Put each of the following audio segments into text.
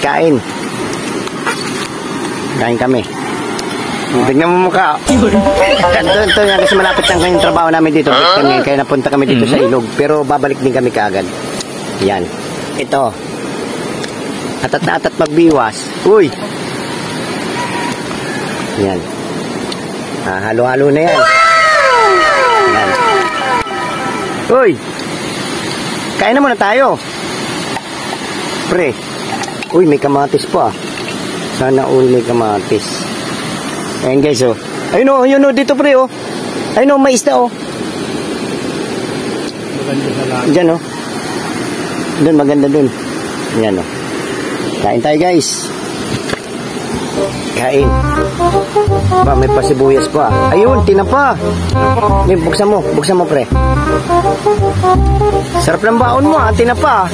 kain. Kain kami. Tingnan mo mukha. Ito yan kasi malapit lang kayong trabaho namin dito. Kaya napunta kami dito sa ilog. Pero babalik din kami kaagad. Yan. Ito. Atat magbiwas. Uy! Yan. Halo-halo na yan. Yan. Uy! Kain na muna tayo. Pre. Uy, may kamatis pa. Sana all may kamatis. Ayan guys, oh. Ayun o, dito pre, oh. Ayun o, may isda, oh. Maganda sa lahat. Diyan, oh. Doon, maganda doon. Yan, oh. Kain tayo, guys. Kain. Ba, may pasibuyas pa. Ayun, tinapa. Buksan mo, pre. Sarap ng baon mo, tinapa.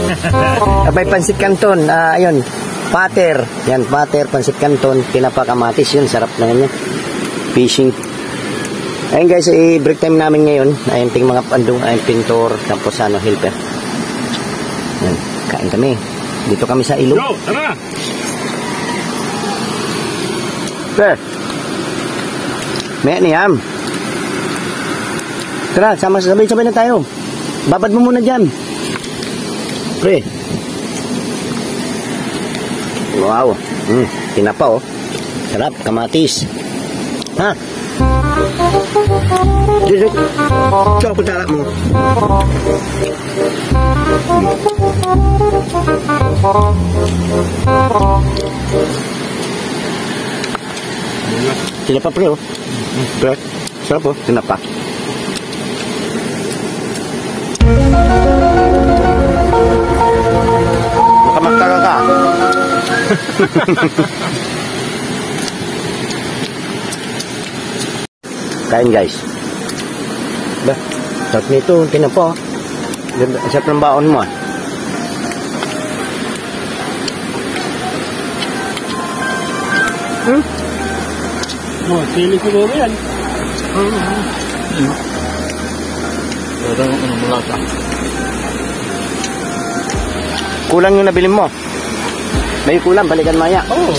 Abay, pansit canton. Ayun. Pater. Yan, pater, pansit canton, tinapa, kamatis. Yun, sarap na yan. Fishing. Ayun guys, break time namin ngayon. Ayun, ting mga pandong, ayun, pintor, tapos helper. Yan, kain kami. Dito kami sa ilog. Yo, tara! Pre. May niyam. Tara, sabay na tayo. Babad mo muna dyan. Pre. Wow. Tinapa, oh. Sarap, kamatis. Ha? Dito. Ito, kutara mo. Tinapa, pre, oh. Pre. Sarap, oh. Tinapa. Makamaktaga ka. Kain guys. Bah, sarap nito, tinapa. Sarap ng baon mo. Oh, sili siguro yan. Kulang yung nabili mo. May kulang, balikan maya. Oh.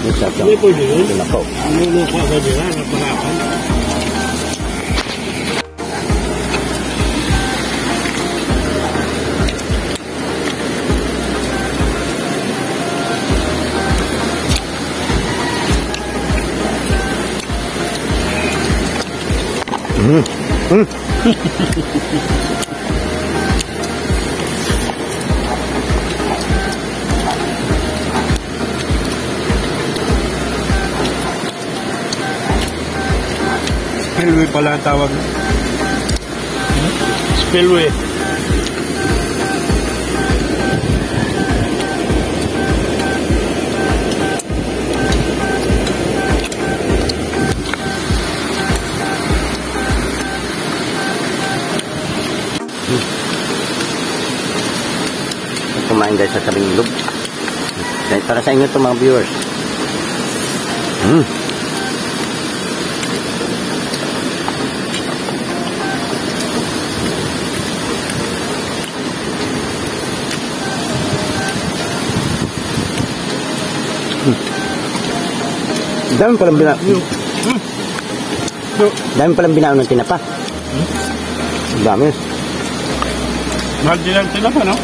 Hindi po yun. Tinapa. Ano po agad yun? Naparapan. Spillway pala ang tawag. Spillway. Kumain guys sa tabing ilog. Para sa inyo ito mga viewers. Dami palang binaon ng tinapa. Dami. Mahal din ang tinapa, no?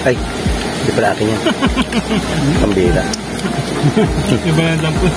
Ay, di pala akin yan. Pambira. Iba yan lang po.